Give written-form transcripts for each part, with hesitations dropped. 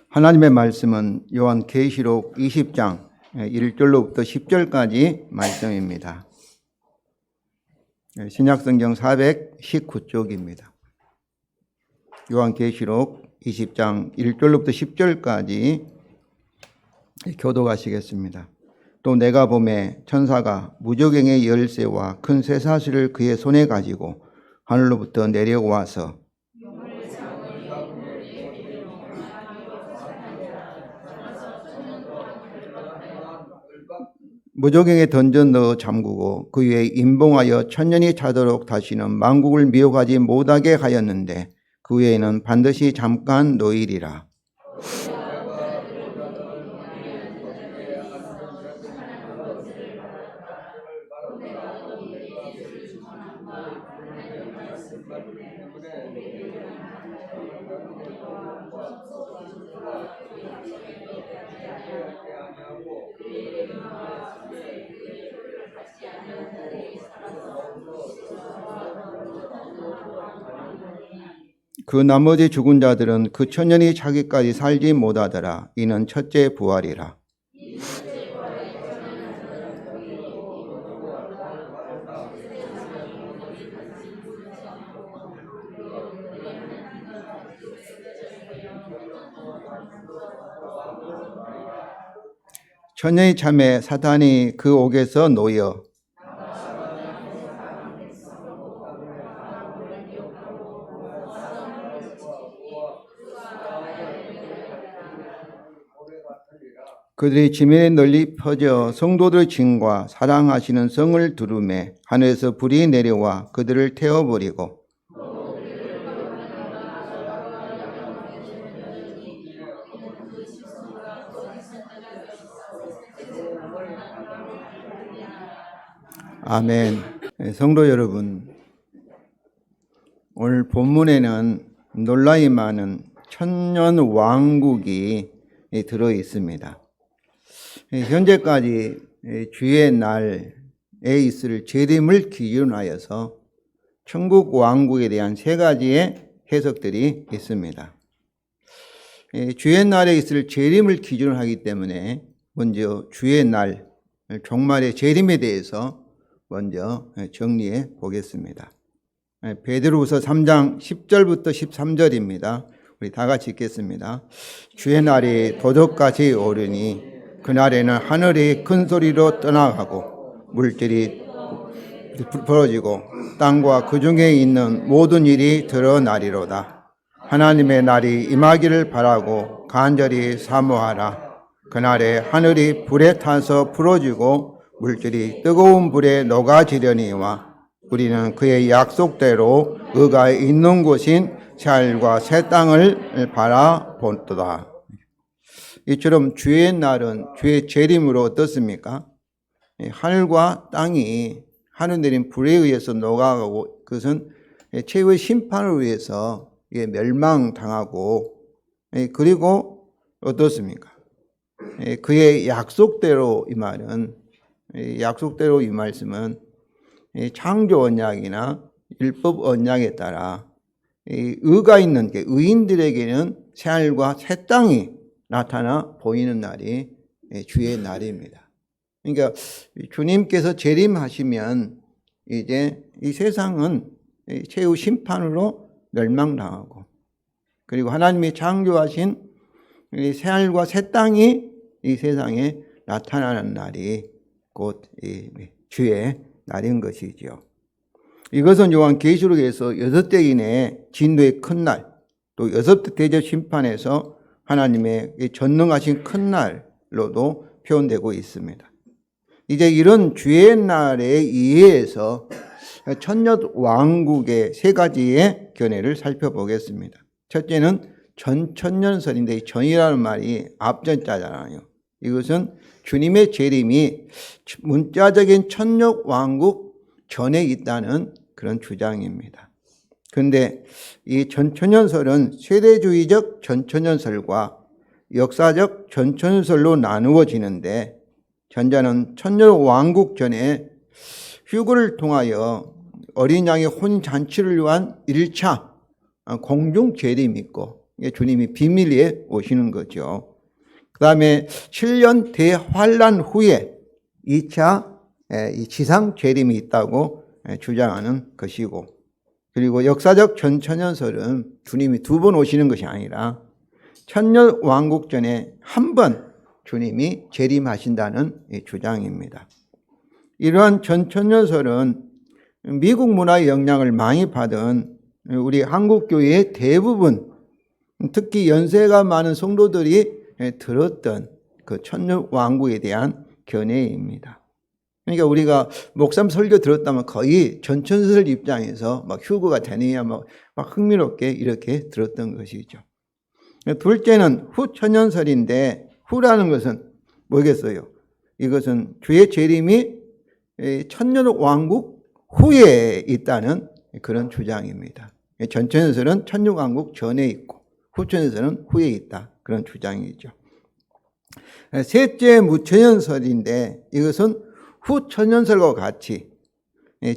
하나님의 말씀은 요한계시록 20장 1절로부터 10절까지 말씀입니다. 신약성경 419쪽입니다. 요한계시록 20장 1절로부터 10절까지 교독하시겠습니다. 또 내가 보매 천사가 무저갱의 열쇠와 큰 쇠사슬을 그의 손에 가지고 하늘로부터 내려와서 무저갱에 던져 넣어 잠그고 그 위에 임봉하여 천년이 차도록 다시는 만국을 미혹하지 못하게 하였는데 그 위에는 반드시 잠깐 놓이리라. 그 나머지 죽은 자들은 그 천년이 차기까지 살지 못하더라. 이는 첫째 부활이라. 천년이 참에 사탄이 그 옥에서 놓여 그들이 지면에 널리 퍼져 성도들의 증과 사랑하시는 성을 두루매 하늘에서 불이 내려와 그들을 태워버리고 아멘. 성도 여러분, 오늘 본문에는 놀라이 많은 천년 왕국이 들어 있습니다. 현재까지 주의 날에 있을 재림을 기준하여서 천국 왕국에 대한 세 가지의 해석들이 있습니다. 주의 날에 있을 재림을 기준으로 하기 때문에 먼저 주의 날, 종말의 재림에 대해서 먼저 정리해 보겠습니다. 베드로후서 3장 10절부터 13절입니다. 우리 다 같이 읽겠습니다. 주의 날이 도적같이 오르니 그날에는 하늘이 큰 소리로 떠나가고 물질이 부러지고 땅과 그 중에 있는 모든 일이 드러나리로다. 하나님의 날이 임하기를 바라고 간절히 사모하라. 그날에 하늘이 불에 타서 부러지고 물질이 뜨거운 불에 녹아지려니와 우리는 그의 약속대로 그가 있는 곳인 새하늘과 새 땅을 바라본도다. 이처럼 주의 날은 주의 재림으로 어떻습니까? 하늘과 땅이 하늘 내린 불에 의해서 녹아가고 그것은 최후의 심판을 위해서 멸망당하고 그리고 어떻습니까? 그의 약속대로 이 말은 약속대로 이 말씀은 창조 언약이나 율법 언약에 따라 의가 있는 의인들에게는 새하늘과 새 땅이 나타나 보이는 날이 주의 날입니다. 그러니까 주님께서 재림하시면 이제 이 세상은 최후 심판으로 멸망당하고 그리고 하나님이 창조하신 이 새하늘과 새 땅이 이 세상에 나타나는 날이 곧 주의 날인 것이지요. 이것은 요한계시록에서 6대 인의 진노의 큰 날, 또 6대 대접 심판에서 하나님의 전능하신 큰 날로도 표현되고 있습니다. 이제 이런 주의 날에 의해서 천년 왕국의 세 가지의 견해를 살펴보겠습니다. 첫째는 전천년설인데 이 전이라는 말이 앞전자잖아요. 이것은 주님의 재림이 문자적인 천년 왕국 전에 있다는 그런 주장입니다. 그런데 이 전천년설은 세대주의적 전천년설과 역사적 전천년설로 나누어지는데 전자는 천년 왕국 전에 휴거를 통하여 어린 양의 혼잔치를 위한 1차 공중 재림이 있고 이게 주님이 비밀리에 오시는 거죠. 그 다음에 7년 대환란 후에 2차 이 지상 재림이 있다고 주장하는 것이고, 그리고 역사적 전천연설은 주님이 2번 오시는 것이 아니라 천년 왕국 전에 한 번 주님이 재림하신다는 주장입니다. 이러한 전천연설은 미국 문화의 영향을 많이 받은 우리 한국교회의 대부분, 특히 연세가 많은 성도들이 들었던 그 천년 왕국에 대한 견해입니다. 그러니까 우리가 목사님 설교 들었다면 거의 전천연설 입장에서 막 휴거가 되느냐 막 흥미롭게 이렇게 들었던 것이죠. 둘째는 후천연설인데, 후라는 것은 뭐겠어요? 이것은 주의 재림이 천년 왕국 후에 있다는 그런 주장입니다. 전천연설은 천년 왕국 전에 있고 후천연설은 후에 있다, 그런 주장이죠. 셋째 무천연설인데, 이것은 후천연설과 같이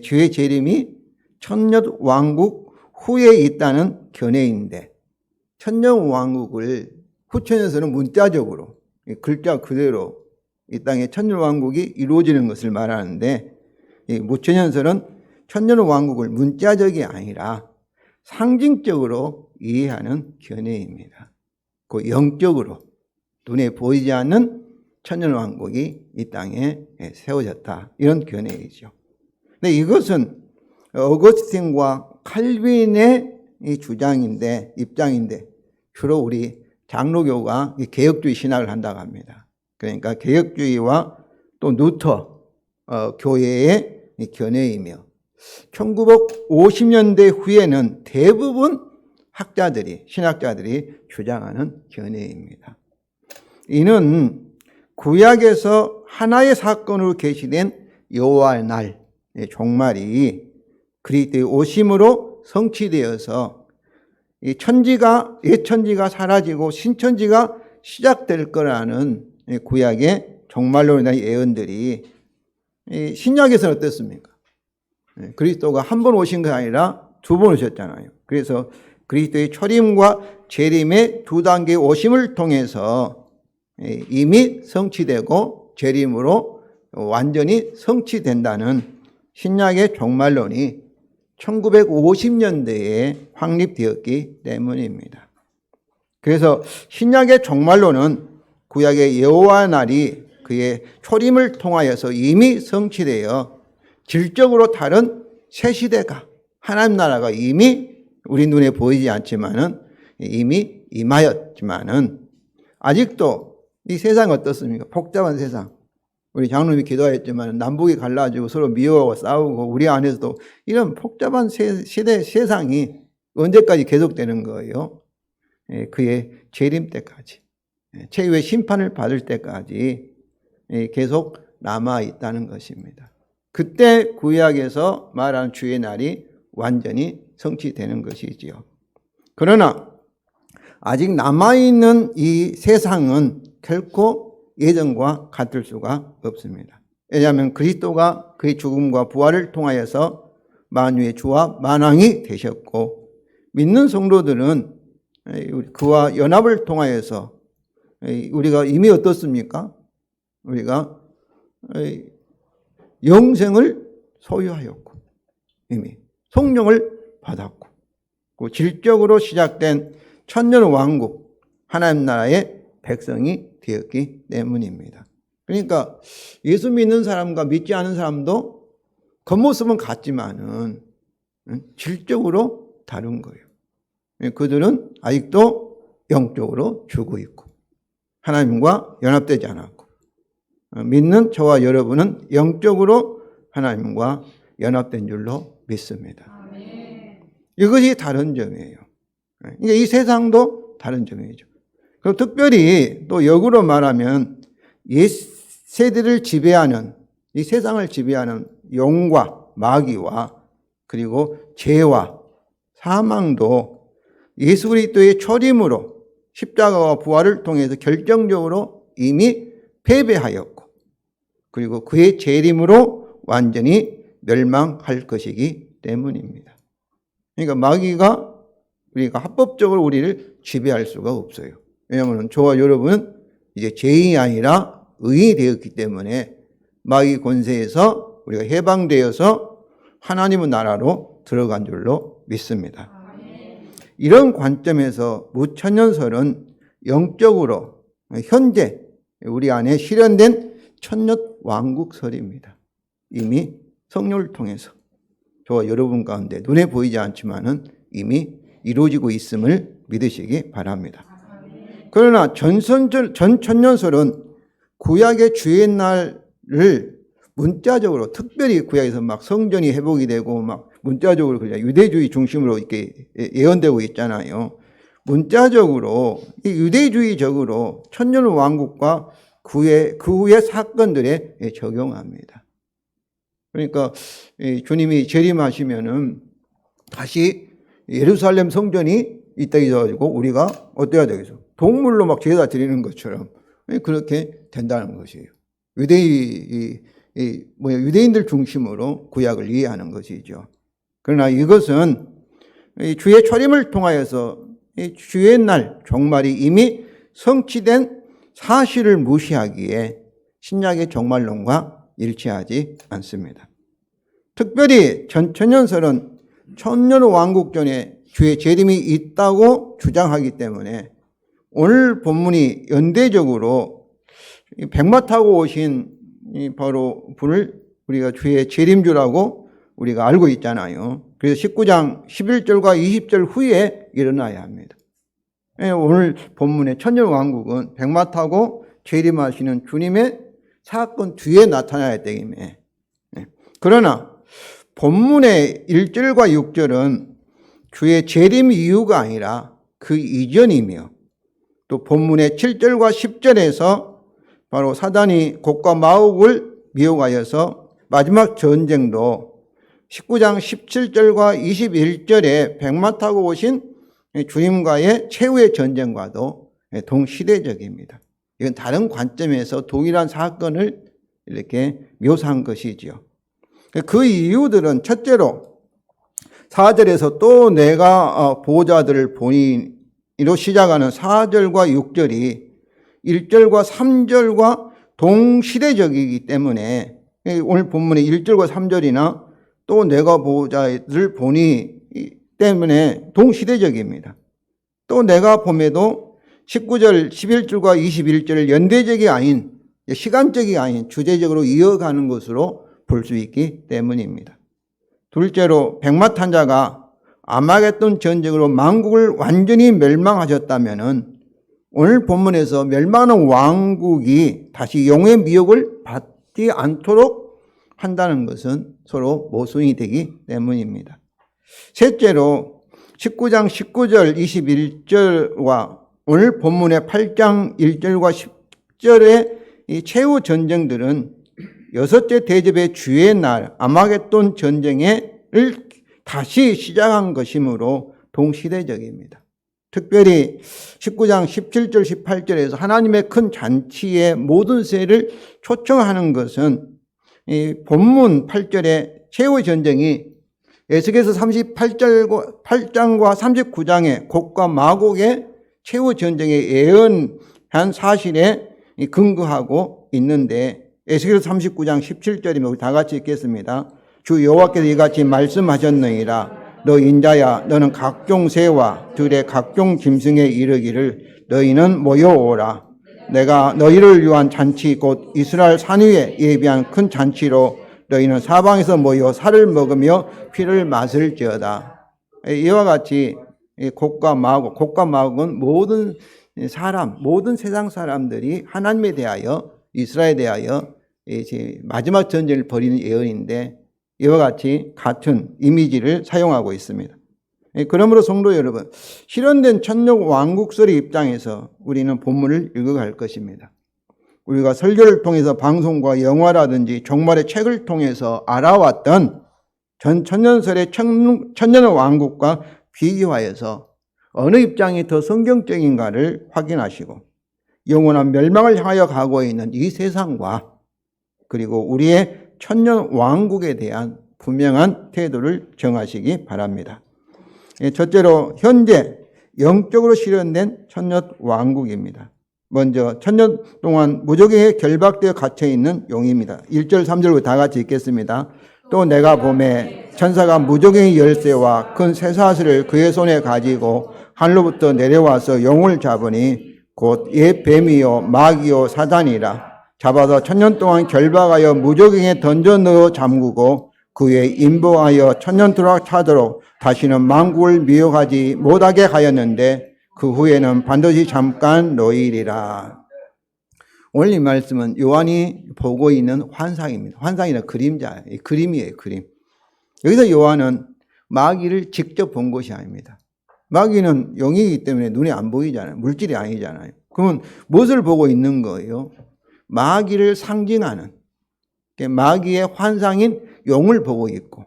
주의 재림이 천년 왕국 후에 있다는 견해인데, 천년 왕국을 후천연설은 문자적으로 글자 그대로 이 땅에 천년 왕국이 이루어지는 것을 말하는데, 이 무천연설은 천년 왕국을 문자적이 아니라 상징적으로 이해하는 견해입니다. 그 영적으로 눈에 보이지 않는 천년 왕국이 이 땅에 세워졌다, 이런 견해이죠. 근데 이것은 어거스틴과 칼빈의 이 주장인데, 입장인데, 주로 우리 장로교가 개혁주의 신학을 한다고 합니다. 그러니까 개혁주의와 또 루터 교회의 견해이며, 1950년대 후에는 대부분 학자들이, 신학자들이 주장하는 견해입니다. 이는 구약에서 하나의 사건으로 계시된 여호와의 날, 종말이 그리스도의 오심으로 성취되어서 이 천지가, 옛천지가 사라지고 신천지가 시작될 거라는 구약의 종말론에 대한 예언들이 신약에서는 어떻습니까? 그리스도가 한 번 오신 게 아니라 2번 오셨잖아요. 그래서 그리스도의 초림과 재림의 2단계의 오심을 통해서 이미 성취되고 재림으로 완전히 성취된다는 신약의 종말론이 1950년대에 확립되었기 때문입니다. 그래서 신약의 종말론은 구약의 여호와 날이 그의 초림을 통하여서 이미 성취되어 질적으로 다른 새 시대가, 하나님 나라가 이미 우리 눈에 보이지 않지만은 이미 임하였지만은, 아직도 이 세상이 어떻습니까? 복잡한 세상. 우리 장로님이 기도하였지만 남북이 갈라지고 서로 미워하고 싸우고 우리 안에서도 이런 복잡한 시대, 세상이 언제까지 계속되는 거예요? 그의 재림 때까지, 최후의 심판을 받을 때까지 계속 남아있다는 것입니다. 그때 구약에서 말하는 주의 날이 완전히 성취되는 것이지요. 그러나 아직 남아있는 이 세상은 결코 예전과 같을 수가 없습니다. 왜냐하면 그리스도가 그의 죽음과 부활을 통하여서 만유의 주와 만왕이 되셨고, 믿는 성도들은 그와 연합을 통하여서 우리가 이미 어떻습니까? 우리가 영생을 소유하였고, 이미 성령을 받았고, 그 질적으로 시작된 천년 왕국, 하나님 나라의 백성이 되었기 때문입니다. 그러니까 예수 믿는 사람과 믿지 않은 사람도 겉모습은 같지만은 질적으로 다른 거예요. 그들은 아직도 영적으로 죽어 있고 하나님과 연합되지 않았고, 믿는 저와 여러분은 영적으로 하나님과 연합된 줄로 믿습니다. 이것이 다른 점이에요. 그러니까 이 세상도 다른 점이죠. 그리고 특별히 또 역으로 말하면 옛 세대를 지배하는, 이 세상을 지배하는 영과 마귀와 그리고 죄와 사망도 예수 그리스도의 초림으로 십자가와 부활을 통해서 결정적으로 이미 패배하였고, 그리고 그의 재림으로 완전히 멸망할 것이기 때문입니다. 그러니까 마귀가 우리가 합법적으로 우리를 지배할 수가 없어요. 왜냐하면 저와 여러분은 이제 죄인이 아니라 의인이 되었기 때문에 마귀 권세에서 우리가 해방되어서 하나님의 나라로 들어간 줄로 믿습니다. 이런 관점에서 무천년설은 영적으로 현재 우리 안에 실현된 천년왕국설입니다. 이미 성령을 통해서 저와 여러분 가운데 눈에 보이지 않지만은 이미 이루어지고 있음을 믿으시기 바랍니다. 그러나 전천년설은 구약의 주의 날을 문자적으로 특별히 구약에서 막 성전이 회복이 되고 막 문자적으로 그냥 유대주의 중심으로 이렇게 예언되고 있잖아요. 문자적으로 이 유대주의적으로 천년왕국과 그 후의 사건들에 적용합니다. 그러니까 주님이 재림하시면은 다시 예루살렘 성전이 이 땅에 있어가지고 우리가 어때야 되겠어? 동물로 막 제사 드리는 것처럼 그렇게 된다는 것이에요. 유대인들 중심으로 구약을 이해하는 것이죠. 그러나 이것은 주의 초림을 통하여서 주의 날 종말이 이미 성취된 사실을 무시하기에 신약의 종말론과 일치하지 않습니다. 특별히 전천년설은 천년왕국 전에 주의 재림이 있다고 주장하기 때문에 오늘 본문이 연대적으로 백마 타고 오신 바로 분을 우리가 주의 재림주라고 우리가 알고 있잖아요. 그래서 19장 11절과 20절 후에 일어나야 합니다. 오늘 본문의 천년왕국은 백마 타고 재림하시는 주님의 사건 뒤에 나타나야 되겠네. 그러나 본문의 1절과 6절은 주의 재림 이유가 아니라 그 이전이며 또 본문의 7절과 10절에서 바로 사단이 곡과 마옥을 미혹하여서 마지막 전쟁도 19장 17절과 21절에 백마 타고 오신 주님과의 최후의 전쟁과도 동시대적입니다. 이건 다른 관점에서 동일한 사건을 이렇게 묘사한 것이지요. 그 이유들은 첫째로 4절에서 또 내가 보호자들을 보니 이로 시작하는 4절과 6절이 1절과 3절과 동시대적이기 때문에 오늘 본문의 1절과 3절이나 또 내가 보호자를 보니 때문에 동시대적입니다. 또 내가 봄에도 19절, 11절과 21절을 연대적이 아닌 시간적이 아닌 주제적으로 이어가는 것으로 볼 수 있기 때문입니다. 둘째로 백마 탄 자가 아마겟돈 전쟁으로 만국을 완전히 멸망하셨다면은 오늘 본문에서 멸망하는 왕국이 다시 영의 미혹을 받지 않도록 한다는 것은 서로 모순이 되기 때문입니다. 셋째로 19장 19절 21절과 오늘 본문의 8장 1절과 10절의 이 최후 전쟁들은 여섯째 대접의 주의 날 아마겟돈 전쟁을 다시 시작한 것이므로 동시대적입니다. 특별히 19장 17절 18절에서 하나님의 큰 잔치의 모든 세를 초청하는 것은 이 본문 8절의 최후의 전쟁이 에스겔서 38장과 39장의 곡과 마곡의 최후 전쟁에 예언한 사실에 근거하고 있는데 에스겔서 39장 17절이면 우리 다 같이 읽겠습니다. 주 여호와께서 이같이 말씀하셨느니라. 너 인자야 너는 각종 새와 들의 각종 짐승에 이르기를 너희는 모여오라. 내가 너희를 위한 잔치 곧 이스라엘 산 위에 예비한 큰 잔치로 너희는 사방에서 모여 살을 먹으며 피를 마실지어다. 이와 같이 곡과 마곡은 모든 사람, 모든 세상 사람들이 하나님에 대하여 이스라엘에 대하여 마지막 전쟁을 벌이는 예언인데 이와 같이 같은 이미지를 사용하고 있습니다. 그러므로 성도 여러분, 실현된 천년왕국설의 입장에서 우리는 본문을 읽어갈 것입니다. 우리가 설교를 통해서 방송과 영화라든지 종말의 책을 통해서 알아왔던 천년설의 천년왕국과 비교하여서 어느 입장이 더 성경적인가를 확인하시고 영원한 멸망을 향하여 가고 있는 이 세상과 그리고 우리의 천년왕국에 대한 분명한 태도를 정하시기 바랍니다. 첫째로 현재 영적으로 실현된 천년 왕국입니다. 먼저 천년 동안 무적행에 결박되어 갇혀있는 용입니다. 1절 3절로 다 같이 읽겠습니다. 또 내가 보매 천사가 무적행의 열쇠와 큰 쇠사슬을 그의 손에 가지고 하늘로부터 내려와서 용을 잡으니 곧 옛 뱀이요 마귀요 사단이라. 잡아서 천년 동안 결박하여 무적행에 던져 넣어 잠그고 그 위에 인보하여 천년토록 차도록 다시는 만국을 미혹하지 못하게 하였는데 그 후에는 반드시 잠깐 놓이리라. 오늘 이 말씀은 요한이 보고 있는 환상입니다. 환상이나 그림자, 그림이에요, 그림. 여기서 요한은 마귀를 직접 본 것이 아닙니다. 마귀는 영이기 때문에 눈에 안 보이잖아요. 물질이 아니잖아요. 그러면 무엇을 보고 있는 거예요? 마귀를 상징하는 마귀의 환상인 용을 보고 있고,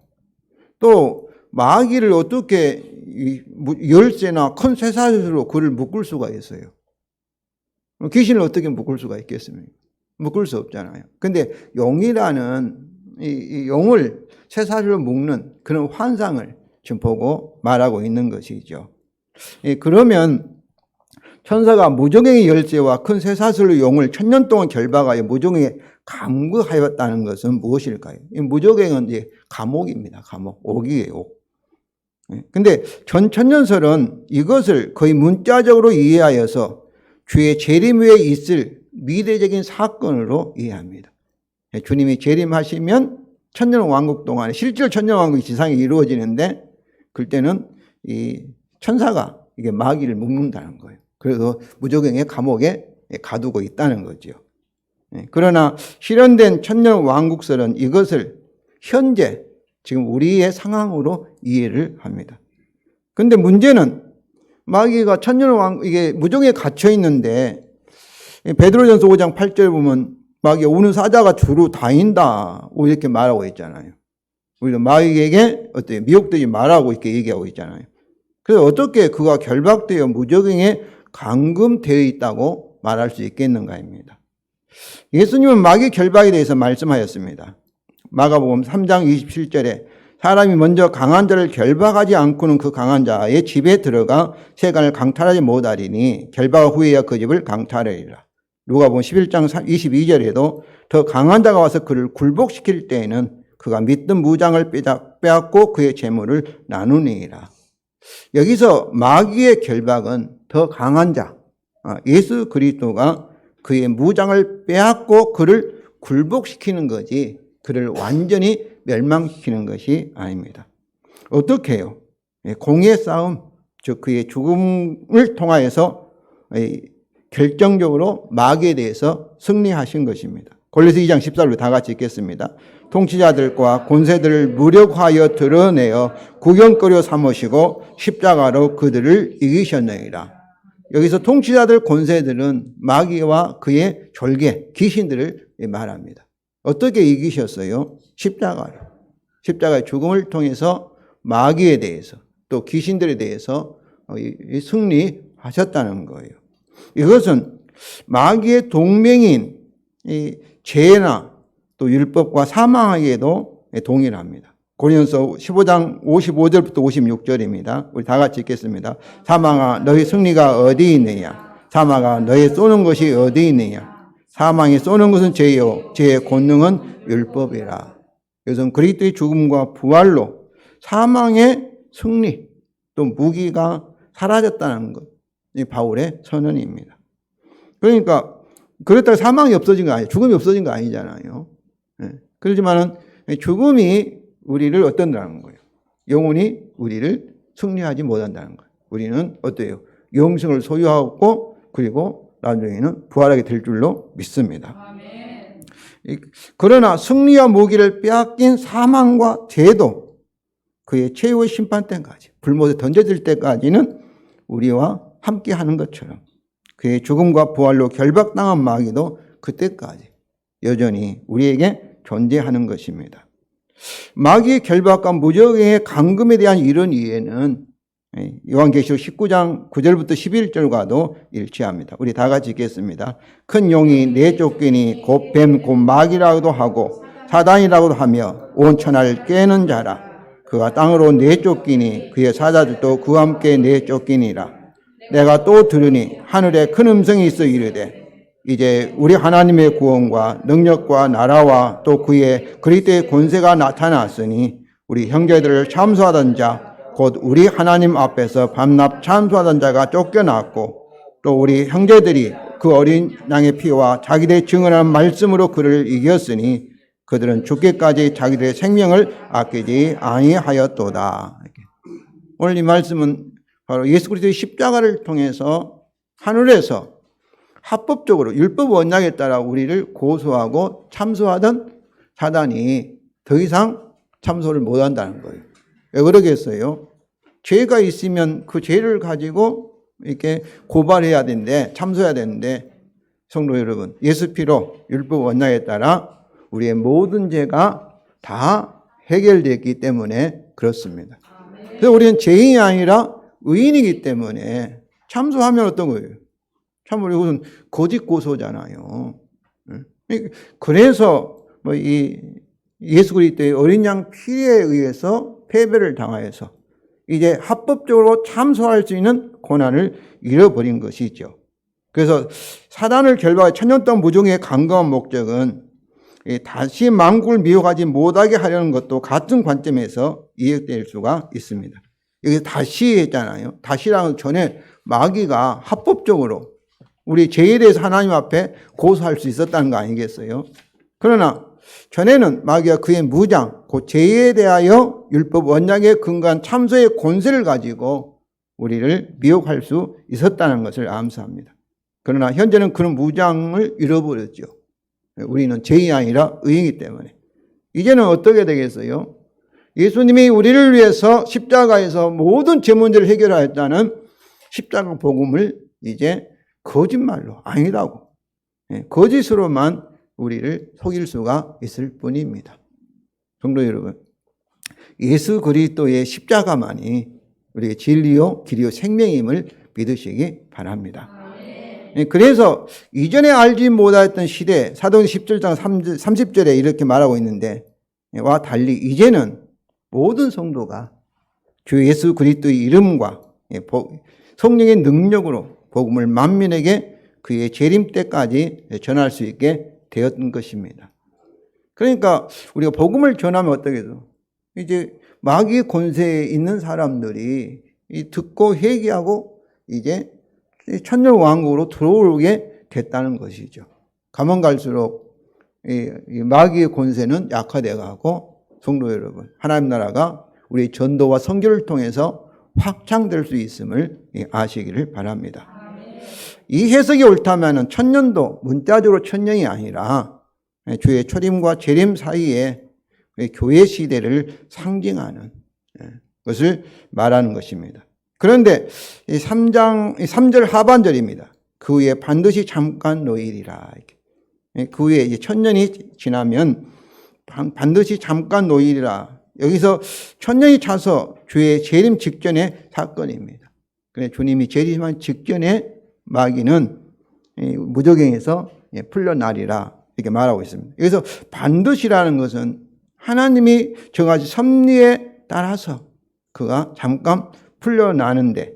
또 마귀를 어떻게 열쇠나 큰 쇠사슬로 그를 묶을 수가 있어요? 귀신을 어떻게 묶을 수가 있겠습니까? 묶을 수 없잖아요. 근데 용이라는 이 용을 쇠사슬로 묶는 그런 환상을 지금 보고 말하고 있는 것이죠. 그러면 천사가 무적행의 열쇠와 큰 쇠사슬로 용을 천년 동안 결박하여 무적행에 감금하였다는 것은 무엇일까요? 이 무적행은 이제 감옥입니다. 감옥. 옥이에요, 옥. 근데 전 천년설은 이것을 거의 문자적으로 이해하여서 주의 재림 후에 있을 미래적인 사건으로 이해합니다. 주님이 재림하시면 천년 왕국 동안에 실제로 천년 왕국이 지상에 이루어지는데, 그때는 이 천사가 이게 마귀를 묶는다는 거예요. 그래서 무적행의 감옥에 가두고 있다는 거죠. 그러나 실현된 천년 왕국설은 이것을 현재 지금 우리의 상황으로 이해를 합니다. 근데 문제는 마귀가 천년 왕국, 이게 무적행에 갇혀 있는데, 베드로전서 5장 8절 보면 마귀가 우는 사자가 주로 다닌다 이렇게 말하고 있잖아요. 우리도 마귀에게 어때요? 미혹되지 말라고 이렇게 얘기하고 있잖아요. 그래서 어떻게 그가 결박되어 무적행에 감금되어 있다고 말할 수 있겠는가입니다. 예수님은 마귀 결박에 대해서 말씀하였습니다. 마가복음 3장 27절에 사람이 먼저 강한 자를 결박하지 않고는 그 강한 자의 집에 들어가 세간을 강탈하지 못하리니 결박 후에야 그 집을 강탈하리라. 누가복음 11장 22절에도 더 강한 자가 와서 그를 굴복시킬 때에는 그가 믿던 무장을 빼앗고 그의 재물을 나누니라. 여기서 마귀의 결박은 더 강한 자, 예수 그리스도가 그의 무장을 빼앗고 그를 굴복시키는 거지 그를 완전히 멸망시키는 것이 아닙니다. 어떻게 해요? 공의 싸움, 즉 그의 죽음을 통하여서 결정적으로 마귀에 대해서 승리하신 것입니다. 골로새 2장 14절로 다 같이 읽겠습니다. 통치자들과 권세들을 무력하여 드러내어 구경거리로 삼으시고 십자가로 그들을 이기셨느니라. 여기서 통치자들, 권세들은 마귀와 그의 졸개, 귀신들을 말합니다. 어떻게 이기셨어요? 십자가로. 십자가의 죽음을 통해서 마귀에 대해서 또 귀신들에 대해서 승리하셨다는 거예요. 이것은 마귀의 동맹인 이 죄나 또 율법과 사망에게도 동일합니다. 고린도서 15장 55절부터 56절입니다. 우리 다 같이 읽겠습니다. 사망아 너희 승리가 어디 있느냐? 사망아 너희 쏘는 것이 어디 있느냐? 사망이 쏘는 것은 죄요 죄의 권능은 율법이라. 이것은 그리스도의 죽음과 부활로 사망의 승리 또 무기가 사라졌다는 것, 이 바울의 선언입니다. 그러니까 그렇다고 사망이 없어진 거 아니에요. 죽음이 없어진 거 아니잖아요. 그렇지만은 죽음이 우리를 어떤다는 거예요? 영혼이 우리를 승리하지 못한다는 거예요. 우리는 어때요? 영생을 소유하고 그리고 나중에는 부활하게 될 줄로 믿습니다. 아멘. 그러나 승리와 무기를 빼앗긴 사망과 죄도 그의 최후의 심판 때까지 불못에 던져질 때까지는 우리와 함께 하는 것처럼 그의 죽음과 부활로 결박당한 마귀도 그때까지 여전히 우리에게 존재하는 것입니다. 마귀의 결박과 무적행의 감금에 대한 이런 이해는 요한계시록 19장 9절부터 11절과도 일치합니다. 우리 다 같이 읽겠습니다. 큰 용이 네 쫓기니 곧 뱀 곧 마귀라고도 하고 사단이라고도 하며 온 천하를 꿰는 자라. 그가 땅으로 내쫓기니 그의 사자들도 그와 함께 내쫓기니라. 내가 또 들으니 하늘에 큰 음성이 있어 이르되 이제 우리 하나님의 구원과 능력과 나라와 또 그의 그리스도의 권세가 나타났으니 우리 형제들을 참소하던 자 곧 우리 하나님 앞에서 밤낮 참소하던 자가 쫓겨났고 또 우리 형제들이 그 어린 양의 피와 자기들의 증언한 말씀으로 그를 이겼으니 그들은 죽기까지 자기들의 생명을 아끼지 아니하였도다. 오늘 이 말씀은 바로 예수 그리스도의 십자가를 통해서 하늘에서 합법적으로 율법 원칙에 따라 우리를 고소하고 참소하던 사단이 더 이상 참소를 못한다는 거예요. 왜 그러겠어요? 죄가 있으면 그 죄를 가지고 이렇게 고발해야 되는데, 참소해야 되는데, 성도 여러분, 예수 피로 율법 원칙에 따라 우리의 모든 죄가 다 해결됐기 때문에 그렇습니다. 그래서 우리는 죄인이 아니라 의인이기 때문에 참소하면 어떤 거예요? 참 우리 우선 거짓 고소잖아요. 그래서 이 예수 그리스도의 어린 양 피에 의해서 패배를 당하여서 이제 합법적으로 참소할 수 있는 권한을 잃어버린 것이죠. 그래서 사단을 결박해 천년 동안 무종의 강경한 목적은 다시 만국을 미혹하지 못하게 하려는 것도 같은 관점에서 이해될 수가 있습니다. 여기 다시 했잖아요. 다시라는 전에 마귀가 합법적으로 우리 죄에 대해서 하나님 앞에 고소할 수 있었다는 거 아니겠어요? 그러나 전에는 마귀가 그의 무장, 그 죄에 대하여 율법 원칙에 근거한 참소의 권세를 가지고 우리를 미혹할 수 있었다는 것을 암시합니다. 그러나 현재는 그런 무장을 잃어버렸죠. 우리는 죄인이 아니라 의인이기 때문에. 이제는 어떻게 되겠어요? 예수님이 우리를 위해서 십자가에서 모든 죄 문제를 해결하였다는 십자가 복음을 이제 거짓말로 아니라고, 거짓으로만 우리를 속일 수가 있을 뿐입니다. 성도 여러분, 예수 그리스도의 십자가만이 우리의 진리요 길이요 생명임을 믿으시기 바랍니다. 그래서 이전에 알지 못했던 시대, 사도행 17장 30절에 이렇게 말하고 있는데, 와 달리 이제는 모든 성도가 주 예수 그리스도의 이름과 성령의 능력으로 복음을 만민에게 그의 재림 때까지 전할 수 있게 되었던 것입니다. 그러니까 우리가 복음을 전하면 어떻게 해서 이제 마귀의 권세에 있는 사람들이 듣고 회개하고 이제 천년 왕국으로 들어오게 됐다는 것이죠. 가면 갈수록 이 마귀의 권세는 약화되어 가고, 성도 여러분, 하나님 나라가 우리 전도와 선교를 통해서 확장될 수 있음을 아시기를 바랍니다. 이 해석이 옳다면 천년도 문자적으로 천년이 아니라 주의 초림과 재림 사이에 교회 시대를 상징하는 것을 말하는 것입니다. 그런데 이 3절 하반절입니다. 그 후에 반드시 잠깐 노일이라. 그 후에 이제 천년이 지나면 반드시 잠깐 노일이라. 여기서 천년이 차서 주의 재림 직전의 사건입니다. 그래 주님이 재림한 직전에 마귀는 무저갱에서 풀려나리라 이렇게 말하고 있습니다. 여기서 반드시라는 것은 하나님이 정하신 섭리에 따라서 그가 잠깐 풀려나는데,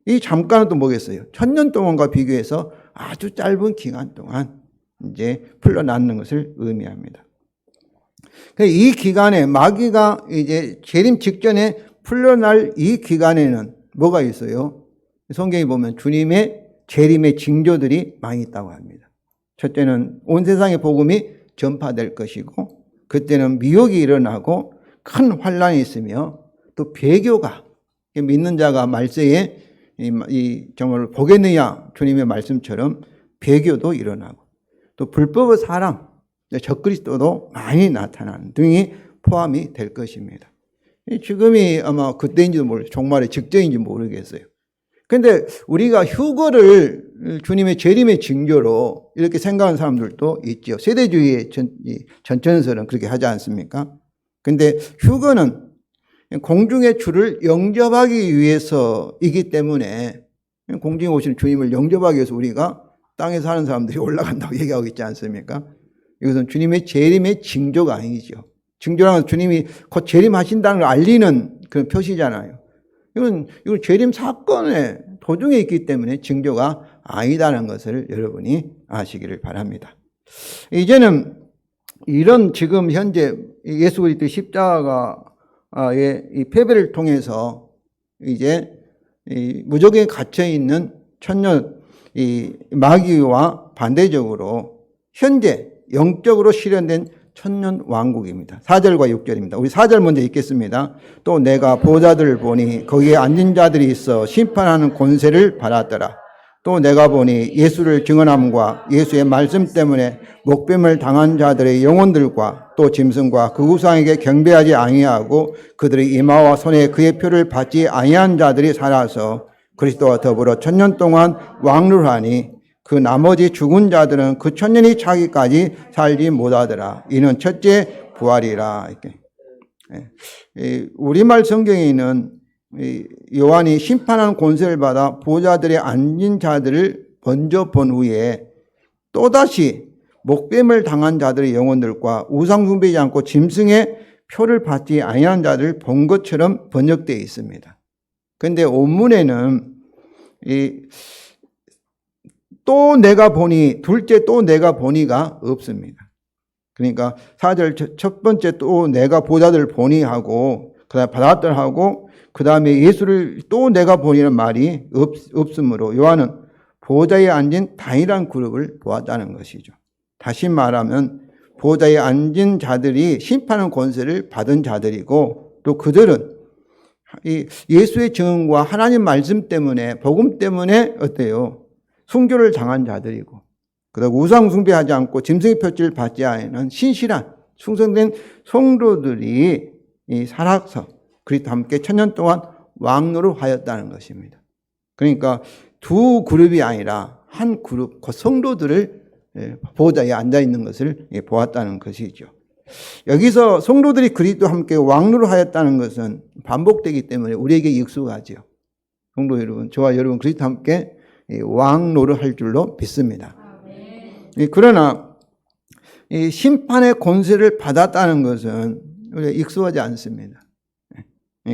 이 잠깐은 또 뭐겠어요? 천년 동안과 비교해서 아주 짧은 기간 동안 이제 풀려나는 것을 의미합니다. 이 기간에 마귀가 이제 재림 직전에 풀려날 이 기간에는 뭐가 있어요? 성경에 보면 주님의 재림의 징조들이 많이 있다고 합니다. 첫째는 온 세상의 복음이 전파될 것이고, 그때는 미혹이 일어나고 큰 환란이 있으며, 또 배교가 믿는 자가 말세에 정말 보겠느냐 주님의 말씀처럼 배교도 일어나고, 또 불법의 사랑, 적그리스도도 많이 나타나는 등이 포함이 될 것입니다. 지금이 아마 그때인지도 모르겠어요. 종말의 직전인지 모르겠어요. 그런데 우리가 휴거를 주님의 재림의 징조로 이렇게 생각하는 사람들도 있죠. 세대주의의 전천설은 그렇게 하지 않습니까? 그런데 휴거는 공중의 주를 영접하기 위해서이기 때문에, 공중에 오시는 주님을 영접하기 위해서 우리가 땅에 사는 사람들이 올라간다고 얘기하고 있지 않습니까? 이것은 주님의 재림의 징조가 아니죠. 징조라는 건 주님이 곧 재림하신다는 걸 알리는 그런 표시잖아요. 이건 재림 사건의 도중에 있기 때문에 징조가 아니다는 것을 여러분이 아시기를 바랍니다. 이제는 이런 지금 현재 예수 그리스도의 십자가의 이 패배를 통해서 이제 이 무적에 갇혀 있는 천년 이 마귀와 반대적으로 현재 영적으로 실현된 천년 왕국입니다. 4절과 6절입니다. 우리 4절 먼저 읽겠습니다. 또 내가 보좌들을 보니 거기에 앉은 자들이 있어 심판하는 권세를 받았더라. 또 내가 보니 예수를 증언함과 예수의 말씀 때문에 목뱀을 당한 자들의 영혼들과 또 짐승과 그 우상에게 경배하지 아니하고 그들의 이마와 손에 그의 표를 받지 아니한 자들이 살아서 그리스도와 더불어 천년 동안 왕노하니 그 나머지 죽은 자들은 그 천년이 차기까지 살지 못하더라. 이는 첫째 부활이라. 이렇게. 우리말 성경에는 요한이 심판하는 권세를 받아 보좌들에 앉은 자들을 먼저 본 후에 또다시 목뱀을 당한 자들의 영혼들과 우상 숭배하지 않고 짐승의 표를 받지 아니한 자들을 본 것처럼 번역되어 있습니다. 그런데 원문에는 또 내가 보니, 둘째 또 내가 보니가 없습니다. 그러니까 4절 첫 번째 또 내가 보좌들을 보니 하고 그 다음에 받았들 하고 그 다음에 예수를 또 내가 보니는 말이 없으므로 요한은 보좌에 앉은 단일한 그룹을 보았다는 것이죠. 다시 말하면 보좌에 앉은 자들이 심판하는 권세를 받은 자들이고 또 그들은 이 예수의 증언과 하나님 말씀 때문에 복음 때문에 어때요? 순교를 당한 자들이고 그다음 우상 숭배하지 않고 짐승의 표지를 받지 않는 신실한 충성된 성도들이 살아서 그리스도와 함께 천년 동안 왕노를 하였다는 것입니다. 그러니까 두 그룹이 아니라 한 그룹, 그 성도들을 보좌에 앉아 있는 것을 보았다는 것이죠. 여기서 성도들이 그리스도와 함께 왕노를 하였다는 것은 반복되기 때문에 우리에게 익숙하죠. 성도 여러분, 저와 여러분 그리스도와 함께 왕노를 할 줄로 믿습니다. 그러나 이 심판의 권세를 받았다는 것은 우리가 익숙하지 않습니다.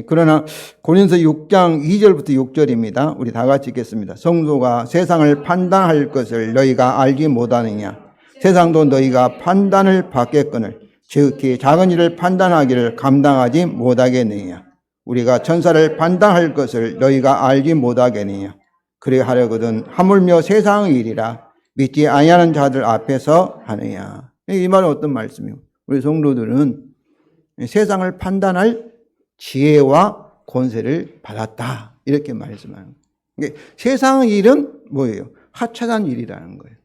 그러나 고린도서 6장 2절부터 6절입니다. 우리 다 같이 읽겠습니다. 성도가 세상을 판단할 것을 너희가 알지 못하느냐? 세상도 너희가 판단을 받겠거늘 지극히 작은 일을 판단하기를 감당하지 못하겠느냐? 우리가 천사를 판단할 것을 너희가 알지 못하겠느냐? 그래 하려거든 하물며 세상의 일이라 믿지 아니하는 자들 앞에서 하느냐? 이 말은 어떤 말씀이에요? 우리 성도들은 세상을 판단할 지혜와 권세를 받았다. 이렇게 말씀하는 거예요. 세상의 일은 뭐예요? 하찮은 일이라는 거예요.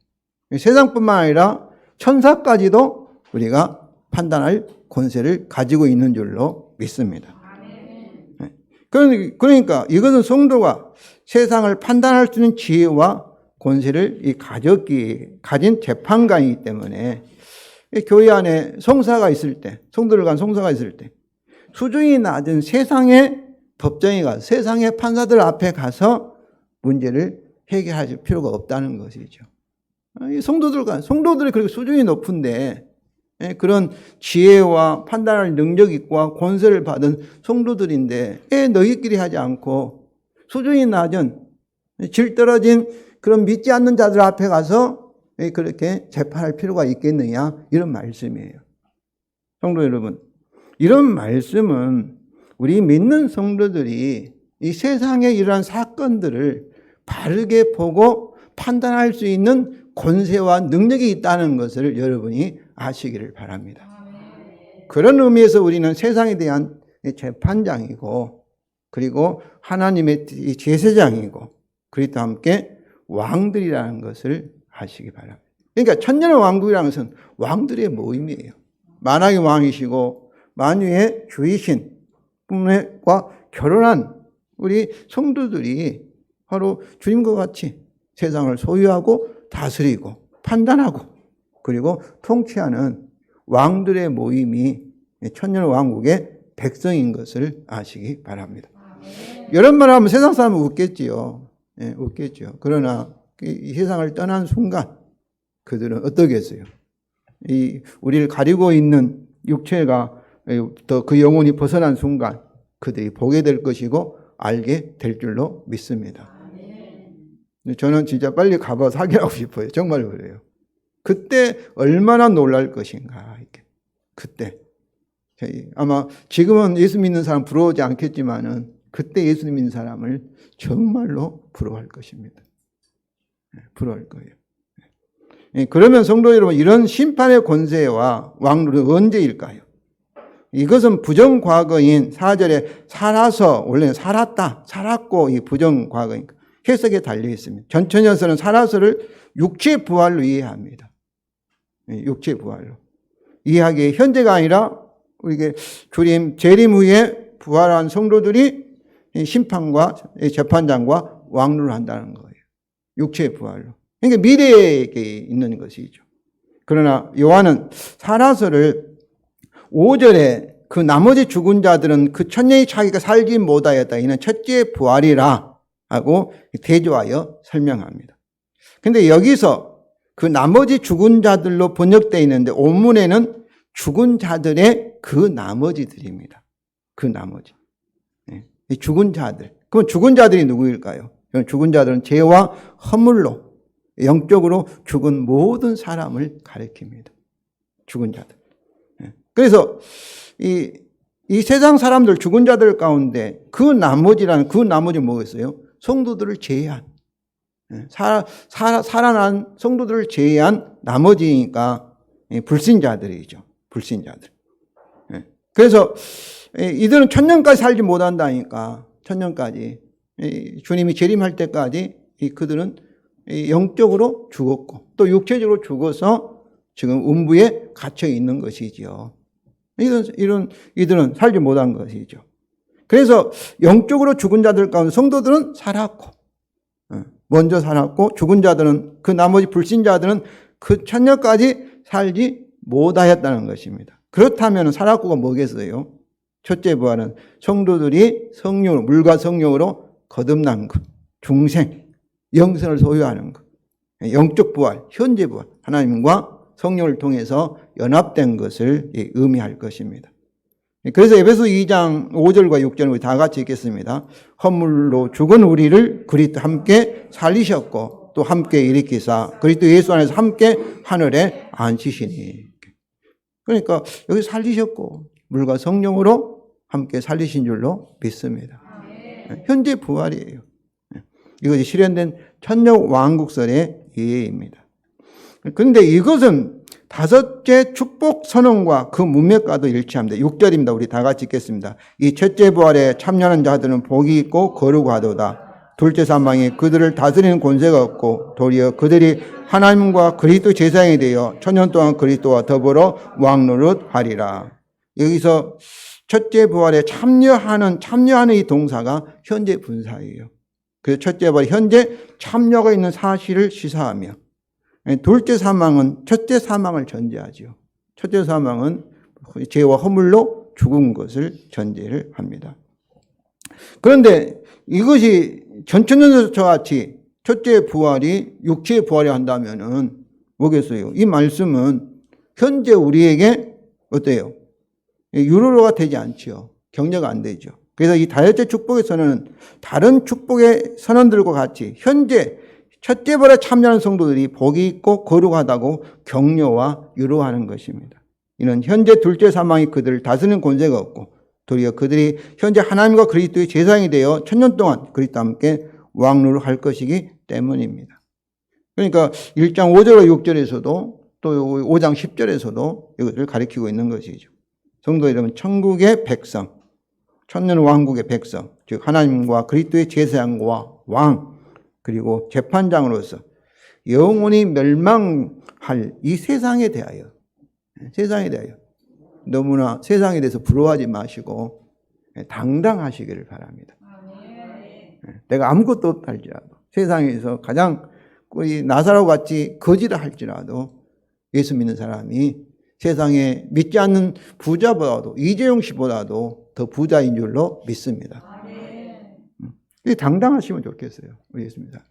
세상뿐만 아니라 천사까지도 우리가 판단할 권세를 가지고 있는 줄로 믿습니다. 그러니까 이것은 성도가 세상을 판단할 수 있는 지혜와 권세를 가진 재판관이기 때문에 교회 안에 성사가 있을 때, 성도를 간 성사가 있을 때 수준이 낮은 세상의 법정에 가서 세상의 판사들 앞에 가서 문제를 해결할 필요가 없다는 것이죠. 성도들이 그렇게 수준이 높은데 그런 지혜와 판단할 능력 있고 권세를 받은 성도들인데 왜 너희끼리 하지 않고 수준이 낮은 질 떨어진 그런 믿지 않는 자들 앞에 가서 그렇게 재판할 필요가 있겠느냐 이런 말씀이에요. 성도 여러분, 이런 말씀은 우리 믿는 성도들이 이 세상에 일어난 사건들을 바르게 보고 판단할 수 있는 권세와 능력이 있다는 것을 여러분이 아시기를 바랍니다. 그런 의미에서 우리는 세상에 대한 재판장이고 그리고 하나님의 제사장이고 그리스도와 함께 왕들이라는 것을 아시기 바랍니다. 그러니까 천년의 왕국이라는 것은 왕들의 모임이에요. 만왕의 왕이시고 만유의 주이신 분과 결혼한 우리 성도들이 바로 주님과 같이 세상을 소유하고 다스리고 판단하고 그리고 통치하는 왕들의 모임이 천년 왕국의 백성인 것을 아시기 바랍니다. 이런 말을 하면 세상 사람은 웃겠지요. 웃겠죠. 그러나 이 세상을 떠난 순간 그들은 어떻겠어요? 우리를 가리고 있는 육체가 또 그 영혼이 벗어난 순간 그들이 보게 될 것이고 알게 될 줄로 믿습니다. 저는 진짜 빨리 가봐서 확인하고 싶어요. 정말 그래요. 그때 얼마나 놀랄 것인가. 이렇게. 그때. 아마 지금은 예수 믿는 사람 부러워하지 않겠지만은 그때 예수 믿는 사람을 정말로 부러워할 것입니다. 부러워할 거예요. 그러면 성도 여러분, 이런 심판의 권세와 왕룰은 언제일까요? 이것은 부정과거인 4절에 살아서, 원래는 살았다, 살았고, 이 부정과거인 해석에 달려 있습니다. 전천연서는 살아서를 육체 부활로 이해합니다. 육체 부활로. 이해하기에 현재가 아니라 우리게 주님 재림 후에 부활한 성도들이 심판과 재판장과 왕룰을 한다는 거예요. 육체 부활로. 그러니까 미래에 있는 것이죠. 그러나 요한은 살아서를 5절에 그 나머지 죽은 자들은 그 천년이 자기가 살지 못하였다. 이는 첫째 부활이라 하고 대조하여 설명합니다. 근데 여기서 그 나머지 죽은 자들로 번역되어 있는데 원문에는 죽은 자들의 그 나머지들입니다. 그 나머지. 이 죽은 자들. 그럼 죽은 자들이 누구일까요? 죽은 자들은 죄와 허물로 영적으로 죽은 모든 사람을 가리킵니다. 죽은 자들. 그래서 이 세상 사람들, 죽은 자들 가운데 그 나머지라는 그 나머지는 뭐겠어요? 성도들을 제외한, 살아난 성도들을 제외한 나머지니까 불신자들이죠. 불신자들. 그래서 이들은 천년까지 살지 못한다니까. 천년까지. 주님이 재림할 때까지 그들은 영적으로 죽었고 또 육체적으로 죽어서 지금 음부에 갇혀 있는 것이지요. 이들은 살지 못한 것이죠. 그래서 영적으로 죽은 자들 가운데 성도들은 살았고, 먼저 살았고, 죽은 자들은, 그 나머지 불신자들은 그 천년까지 살지 못하였다는 것입니다. 그렇다면 살았고가 뭐겠어요? 첫째 부활은 성도들이 성령으로, 물과 성령으로 거듭난 것, 중생, 영생을 소유하는 것, 영적 부활, 현재 부활, 하나님과 성령을 통해서 연합된 것을 의미할 것입니다. 그래서 에베소 2장 5절과 6절을 우리 다 같이 읽겠습니다. 허물로 죽은 우리를 그리스도 함께 살리셨고 또 함께 일으키사 그리스도 예수 안에서 함께 하늘에 앉히시니. 그러니까 여기 살리셨고 물과 성령으로 함께 살리신 줄로 믿습니다. 현재 부활이에요. 이것이 실현된 천년왕국설의 이해입니다. 그런데 이것은 다섯째 축복 선언과 그 문맥과도 일치합니다. 6절입니다. 우리 다 같이 읽겠습니다. 이 첫째 부활에 참여하는 자들은 복이 있고 거룩하도다. 둘째 사망이 그들을 다스리는 권세가 없고 도리어 그들이 하나님과 그리스도 제사장이 되어 천년 동안 그리스도와 더불어 왕노릇하리라. 여기서 첫째 부활에 참여하는 이 동사가 현재 분사예요. 그래서 첫째 부활 현재 참여가 있는 사실을 시사하며 둘째 사망은 첫째 사망을 전제하죠. 첫째 사망은 죄와 허물로 죽은 것을 전제를 합니다. 그런데 이것이 전천년서와 같이 첫째 부활이 육체의 부활이 한다면은 뭐겠어요? 이 말씀은 현재 우리에게 어때요? 유로로가 되지 않죠. 격려가 안 되죠. 그래서 이 다섯째 축복의 선언은 다른 축복의 선언들과 같이 현재 첫째 부활에 참여하는 성도들이 복이 있고 거룩하다고 격려와 유로하는 것입니다. 이는 현재 둘째 사망이 그들을 다스리는 권세가 없고 도리어 그들이 현재 하나님과 그리스도의 제사장이 되어 천년 동안 그리스도와 함께 왕노를 할 것이기 때문입니다. 그러니까 1장 5절과 6절에서도 또 5장 10절에서도 이것을 가리키고 있는 것이죠. 성도 여러분, 천국의 백성, 천년 왕국의 백성, 즉 하나님과 그리스도의 제사장과 왕, 그리고 재판장으로서 영원히 멸망할 이 세상에 대하여 너무나 세상에 대해서 부러워하지 마시고 당당하시기를 바랍니다. 내가 아무것도 없다 할지라도 세상에서 가장 나사로 같이 거지라 할지라도 예수 믿는 사람이 세상에 믿지 않는 부자보다도 이재용 씨보다도 더 부자인 줄로 믿습니다. 당당하시면 좋겠어요. 우리 예수입니다.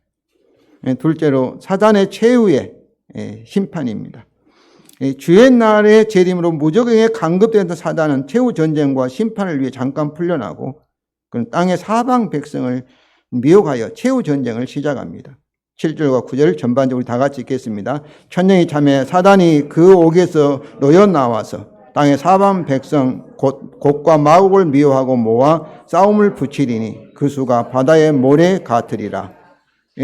둘째로 사단의 최후의 심판입니다. 주의 날의 재림으로 무적에게 간급되었던 사단은 최후 전쟁과 심판을 위해 잠깐 풀려나고 그는 땅의 사방 백성을 미혹하여 최후 전쟁을 시작합니다. 7절과 9절 전반적으로 다 같이 읽겠습니다. 천령이 참에 사단이 그 옥에서 놓여 나와서 땅의 사방 백성 곧과 마곡을 미워하고 모아 싸움을 붙이리니 그 수가 바다의 모래 같으리라.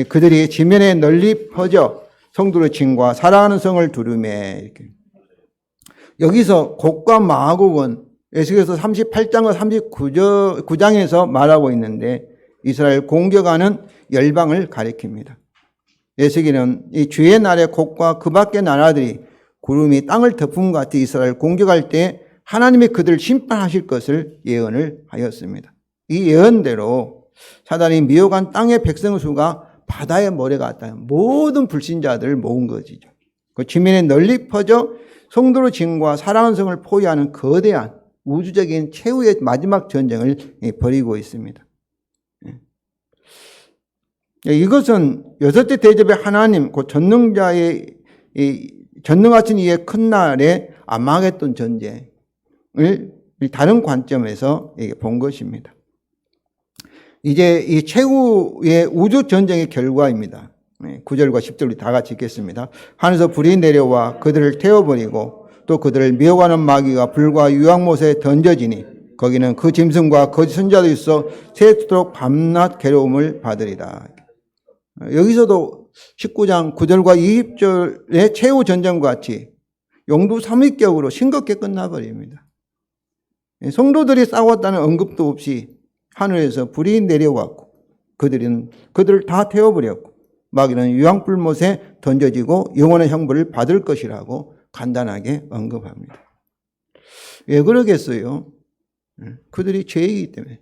그들이 지면에 널리 퍼져 성도의 칭과 사랑하는 성을 두르매. 이렇게. 여기서 곡과 마곡은 에스겔서 38장과 39장에서 말하고 있는데 이스라엘 공격하는 열방을 가리킵니다. 에스겔은 이 주의 날의 곡과 그 밖의 나라들이 구름이 땅을 덮은 것 같이 이스라엘 공격할 때 하나님이 그들을 심판하실 것을 예언을 하였습니다. 이 예언대로 사단이 미혹한 땅의 백성 수가 바다의 모래가 같다. 모든 불신자들을 모은 것이죠. 그 지면에 널리 퍼져 성도의 진과 사랑하는 성을 포위하는 거대한 우주적인 최후의 마지막 전쟁을 벌이고 있습니다. 이것은 여섯째 대접의 하나님, 그 전능자의 전능하신 이의 큰 날에 아마겟돈 전쟁을 다른 관점에서 본 것입니다. 이제 이 최후의 우주 전쟁의 결과입니다. 9절과 10절을 다 같이 읽겠습니다. 하늘에서 불이 내려와 그들을 태워버리고 또 그들을 미혹하는 마귀가 불과 유황못에 던져지니 거기는 그 짐승과 거짓 선지자도 있어 새토록 밤낮 괴로움을 받으리라. 여기서도 19장 9절과 20절의 최후 전쟁과 같이 용두삼위격으로 싱겁게 끝나버립니다. 성도들이 싸웠다는 언급도 없이 하늘에서 불이 내려왔고 그들을 다 태워버렸고 마귀는 유황불못에 던져지고 영원의 형벌을 받을 것이라고 간단하게 언급합니다. 왜 그러겠어요? 그들이 죄이기 때문에.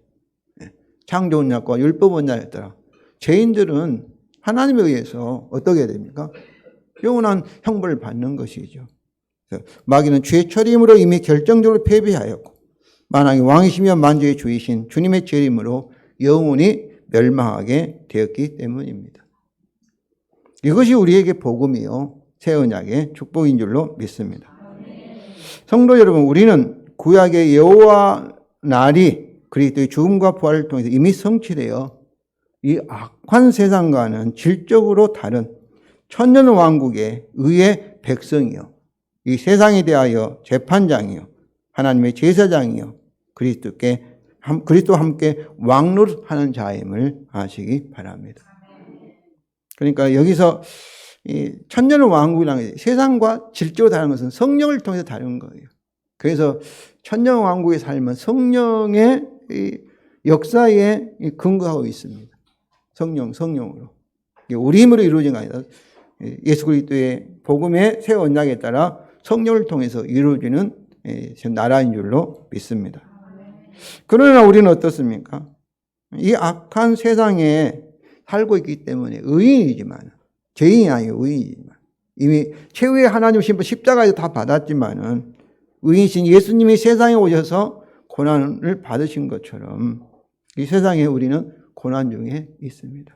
창조원 약과 율법원 약이었더라. 죄인들은 하나님에 의해서 어떻게 해야 됩니까? 영원한 형벌을 받는 것이죠. 마귀는 죄의 철임으로 이미 결정적으로 패배하였고 만왕의 왕이시며 만주의 주이신 주님의 재림으로 영원히 멸망하게 되었기 때문입니다. 이것이 우리에게 복음이요 새 언약의 축복인 줄로 믿습니다. 성도 여러분, 우리는 구약의 여호와 날이 그리스도의 죽음과 부활을 통해서 이미 성취되어 이 악한 세상과는 질적으로 다른 천년 왕국의 의의 백성이요 이 세상에 대하여 재판장이요 하나님의 제사장이요 그리스도와 함께 왕노릇하는 자임을 아시기 바랍니다. 그러니까 여기서 이 천년 왕국이라는 게 세상과 질적으로 다른 것은 성령을 통해서 다른 거예요. 그래서 천년 왕국의 삶은 성령의 역사에 근거하고 있습니다. 성령으로. 우리 힘으로 이루어진 게 아니라 예수 그리스도의 복음의 새 언약에 따라 성령을 통해서 이루어지는 나라인 줄로 믿습니다. 그러나 우리는 어떻습니까? 이 악한 세상에 살고 있기 때문에 의인이지만 죄인이 아니고 의인이지만 이미 최후의 하나님 심판 십자가에서 다 받았지만은 의인이신 예수님이 세상에 오셔서 고난을 받으신 것처럼 이 세상에 우리는 고난 중에 있습니다.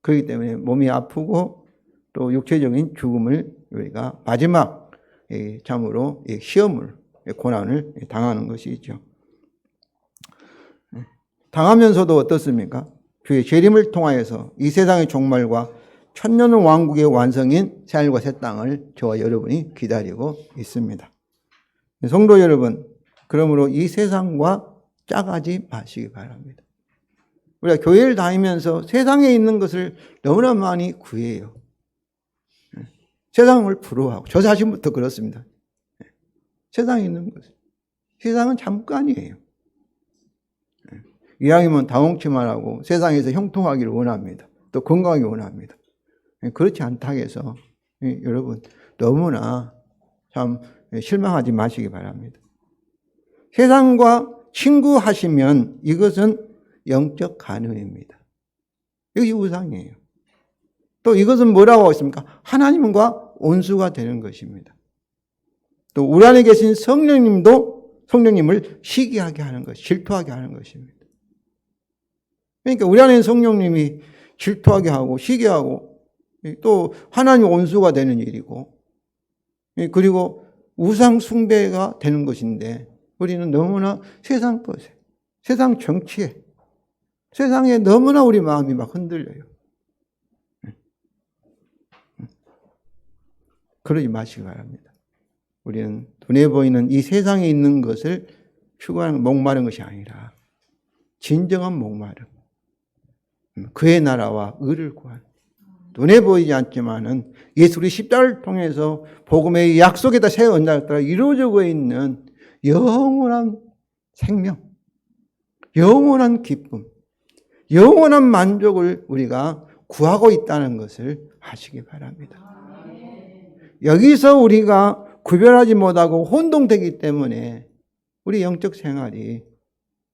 그렇기 때문에 몸이 아프고 또 육체적인 죽음을 우리가 마지막 참으로 시험을 고난을 당하는 것이죠. 당하면서도 어떻습니까? 주의 재림을 통하여서 이 세상의 종말과 천년 왕국의 완성인 새하늘과 새 땅을 저와 여러분이 기다리고 있습니다. 성도 여러분, 그러므로 이 세상과 짜가지 마시기 바랍니다. 우리가 교회를 다니면서 세상에 있는 것을 너무나 많이 구해요. 세상을 부러워하고 저 자신부터 그렇습니다. 세상에 있는 것. 세상은 잠깐이에요. 이왕이면 당혹치만 하고 세상에서 형통하기를 원합니다. 또 건강하기 원합니다. 그렇지 않다고 해서 여러분 너무나 참 실망하지 마시기 바랍니다. 세상과 친구하시면 이것은 영적 간음입니다. 이것이 우상이에요. 또 이것은 뭐라고 하고 있습니까? 하나님과 원수가 되는 것입니다. 또 우리 안에 계신 성령님을 시기하게 하는 것, 질투하게 하는 것입니다. 그러니까 우리 안에 있는 성령님이 질투하게 하고 시기하고 또 하나님의 원수가 되는 일이고 그리고 우상 숭배가 되는 것인데 우리는 너무나 세상 것에, 세상 정치에, 세상에 너무나 우리 마음이 막 흔들려요. 그러지 마시기 바랍니다. 우리는 눈에 보이는 이 세상에 있는 것을 추구하는 목마른 것이 아니라 진정한 목마름, 그의 나라와 의를 구하는, 눈에 보이지 않지만은 예수의 십자가를 통해서 복음의 약속에다 새 언약에 따라 이루어지고 있는 영원한 생명, 영원한 기쁨, 영원한 만족을 우리가 구하고 있다는 것을 아시기 바랍니다. 여기서 우리가 구별하지 못하고 혼동되기 때문에 우리 영적 생활이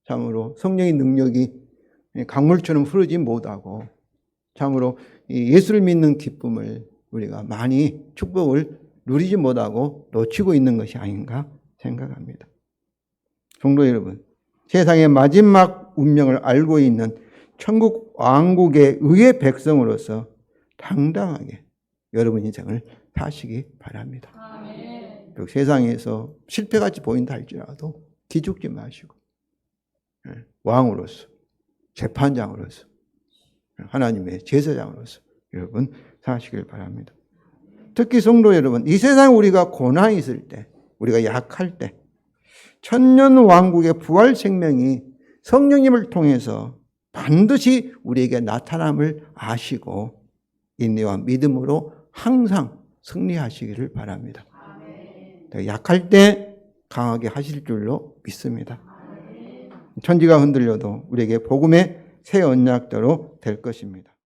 참으로 성령의 능력이 강물처럼 흐르지 못하고 참으로 예수를 믿는 기쁨을 우리가 많이 축복을 누리지 못하고 놓치고 있는 것이 아닌가 생각합니다. 성도 여러분, 세상의 마지막 운명을 알고 있는 천국 왕국의 의의 백성으로서 당당하게 여러분 인생을 사시기 바랍니다. 아멘. 세상에서 실패같이 보인다 할지라도 기죽지 마시고 왕으로서, 재판장으로서, 하나님의 제사장으로서 여러분 사시길 바랍니다. 특히 성도 여러분, 이 세상에 우리가 고난이 있을 때, 우리가 약할 때 천년 왕국의 부활 생명이 성령님을 통해서 반드시 우리에게 나타남을 아시고 인내와 믿음으로 항상 승리하시기를 바랍니다. 약할 때 강하게 하실 줄로 믿습니다. 천지가 흔들려도 우리에게 복음의 새 언약대로 될 것입니다.